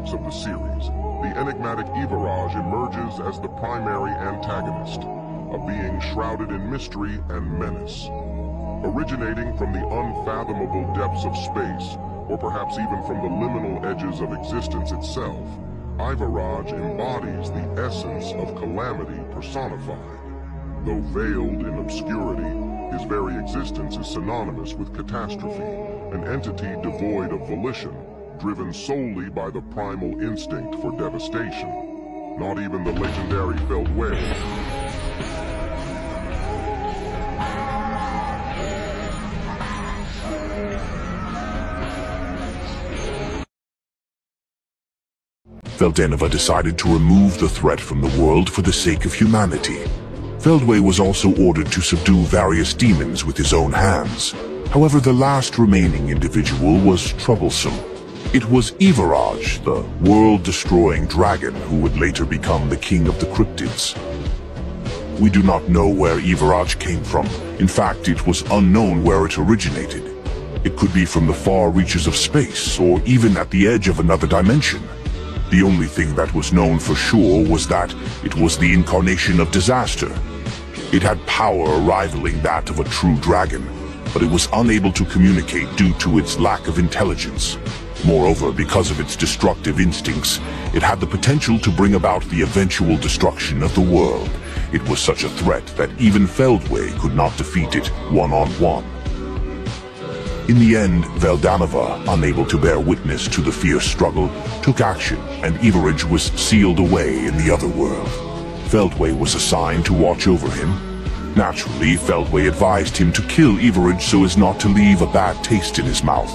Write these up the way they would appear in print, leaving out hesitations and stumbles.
books of the series, the enigmatic Ivaraj emerges as the primary antagonist, a being shrouded in mystery and menace. Originating from the unfathomable depths of space, or perhaps even from the liminal edges of existence itself, Ivaraj embodies the essence of calamity personified. Though veiled in obscurity, his very existence is synonymous with catastrophe, an entity devoid of volition, driven solely by the primal instinct for devastation. Not even the legendary Feldway. Veldanova decided to remove the threat from the world for the sake of humanity. Feldway was also ordered to subdue various demons with his own hands. However, the last remaining individual was troublesome. It was Ivaraj, the world-destroying dragon who would later become the king of the cryptids. We do not know where Ivaraj came from. In fact, it was unknown where it originated. It could be from the far reaches of space, or even at the edge of another dimension. The only thing that was known for sure was that it was the incarnation of disaster. It had power rivaling that of a true dragon, but it was unable to communicate due to its lack of intelligence. Moreover, because of its destructive instincts, it had the potential to bring about the eventual destruction of the world. It was such a threat that even Feldway could not defeat it one-on-one. In the end, Veldanova, unable to bear witness to the fierce struggle, took action, and Ivaraj was sealed away in the other world. Feldway was assigned to watch over him. Naturally, Feldway advised him to kill Ivaraj so as not to leave a bad taste in his mouth.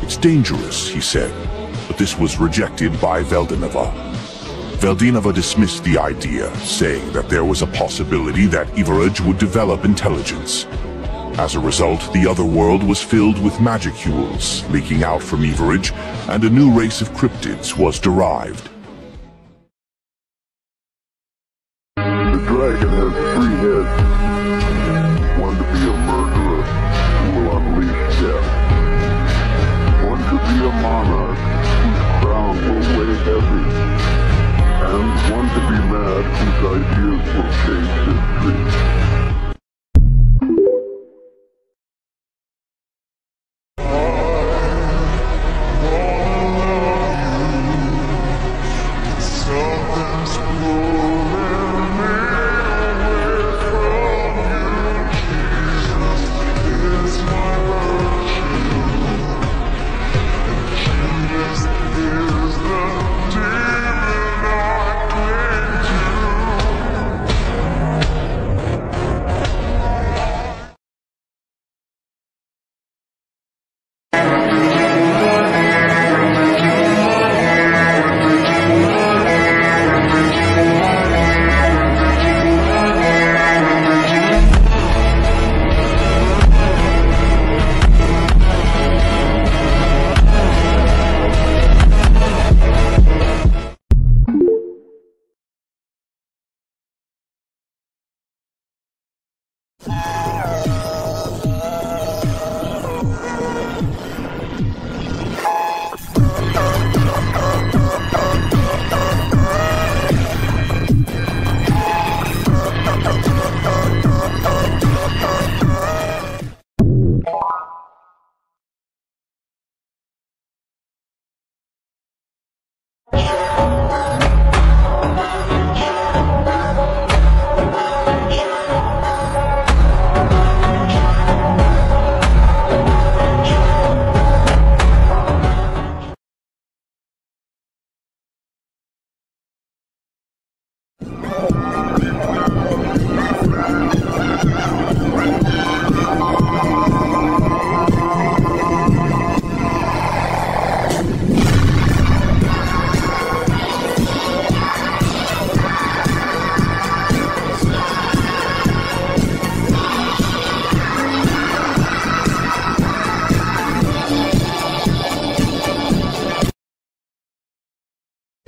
"It's dangerous," he said, but this was rejected by Veldanova. Veldanova dismissed the idea, saying that there was a possibility that Ivaraj would develop intelligence. As a result, the other world was filled with magicules leaking out from Ivaraj, and a new race of cryptids was derived. The dragon has 3 heads. One to be a murderer who will unleash death. One to be a monarch whose crown will weigh heavy. And one to be mad whose ideas will change history.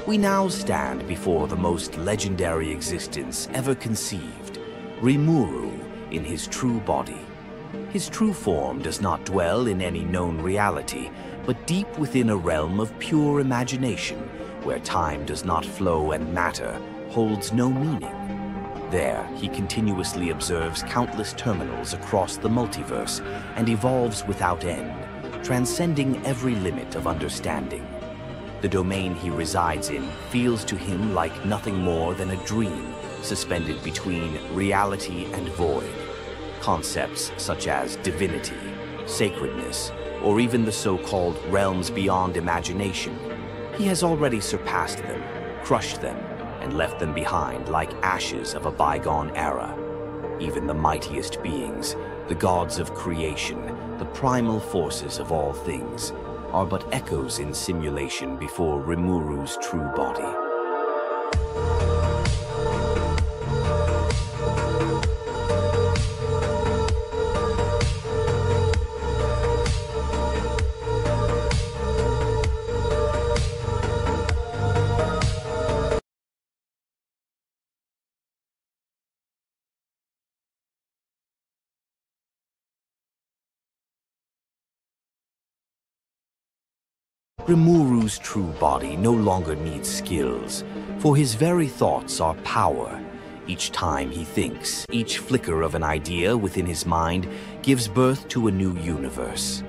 We now stand before the most legendary existence ever conceived, Rimuru in his true body. His true form does not dwell in any known reality, but deep within a realm of pure imagination, where time does not flow and matter holds no meaning. There, he continuously observes countless terminals across the multiverse and evolves without end, transcending every limit of understanding. The domain he resides in feels to him like nothing more than a dream suspended between reality and void. Concepts such as divinity, sacredness, or even the so-called realms beyond imagination. He has already surpassed them, crushed them, and left them behind like ashes of a bygone era. Even the mightiest beings, the gods of creation, the primal forces of all things, are but echoes in simulation before Rimuru's true body. Rimuru's true body no longer needs skills, for his very thoughts are power. Each time he thinks, each flicker of an idea within his mind gives birth to a new universe.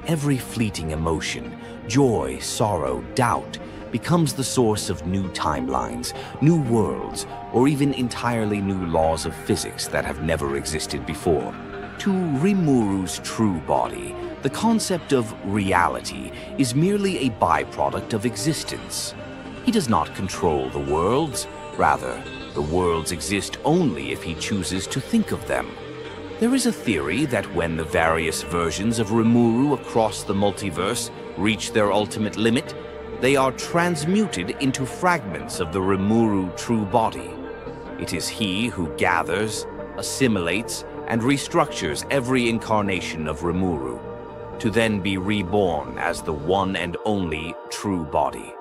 Every fleeting emotion, joy, sorrow, doubt, becomes the source of new timelines, new worlds, or even entirely new laws of physics that have never existed before. To Rimuru's true body, the concept of reality is merely a byproduct of existence. He does not control the worlds. Rather, the worlds exist only if he chooses to think of them. There is a theory that when the various versions of Rimuru across the multiverse reach their ultimate limit, they are transmuted into fragments of the Rimuru true body. It is he who gathers, assimilates, and restructures every incarnation of Rimuru, to then be reborn as the one and only true body.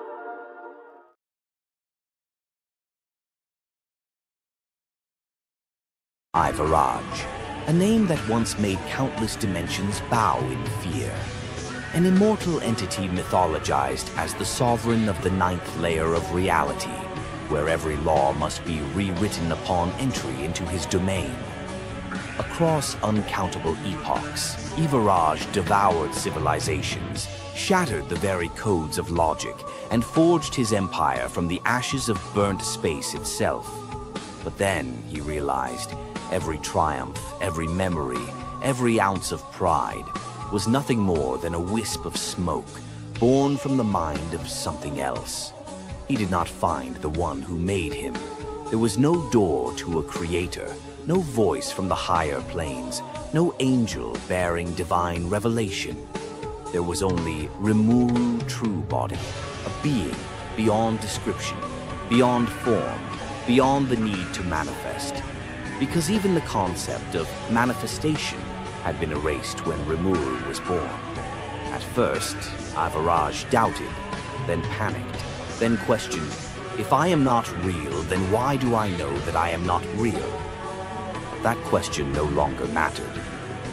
Ivaraj, a name that once made countless dimensions bow in fear. An immortal entity mythologized as the sovereign of the 9th layer of reality, where every law must be rewritten upon entry into his domain. Across uncountable epochs, Ivaraj devoured civilizations, shattered the very codes of logic, and forged his empire from the ashes of burnt space itself. But then he realized every triumph, every memory, every ounce of pride was nothing more than a wisp of smoke born from the mind of something else. He did not find the one who made him. There was no door to a creator, no voice from the higher planes, no angel bearing divine revelation. There was only Rimuru true body, a being beyond description, beyond form, beyond the need to manifest. Because even the concept of manifestation had been erased when Rimuru was born. At first, Ivaraj doubted, then panicked, then questioned, if I am not real, then why do I know that I am not real? That question no longer mattered.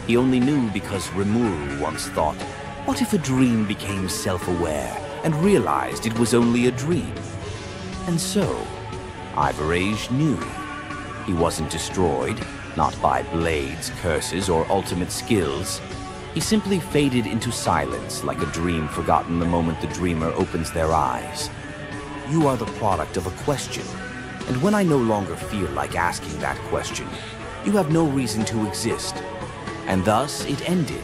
He only knew because Rimuru once thought, what if a dream became self-aware and realized it was only a dream? And so, Ivaraj knew. He wasn't destroyed, not by blades, curses, or ultimate skills. He simply faded into silence like a dream forgotten the moment the dreamer opens their eyes. You are the product of a question, and when I no longer feel like asking that question, you have no reason to exist. And thus it ended.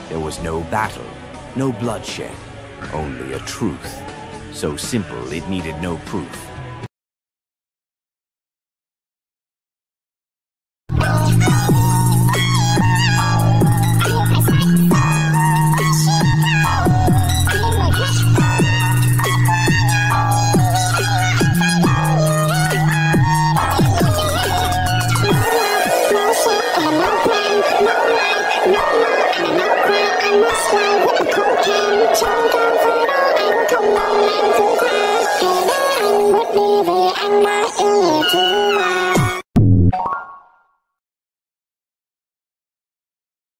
There was no battle, no bloodshed, only a truth. So simple it needed no proof. Anh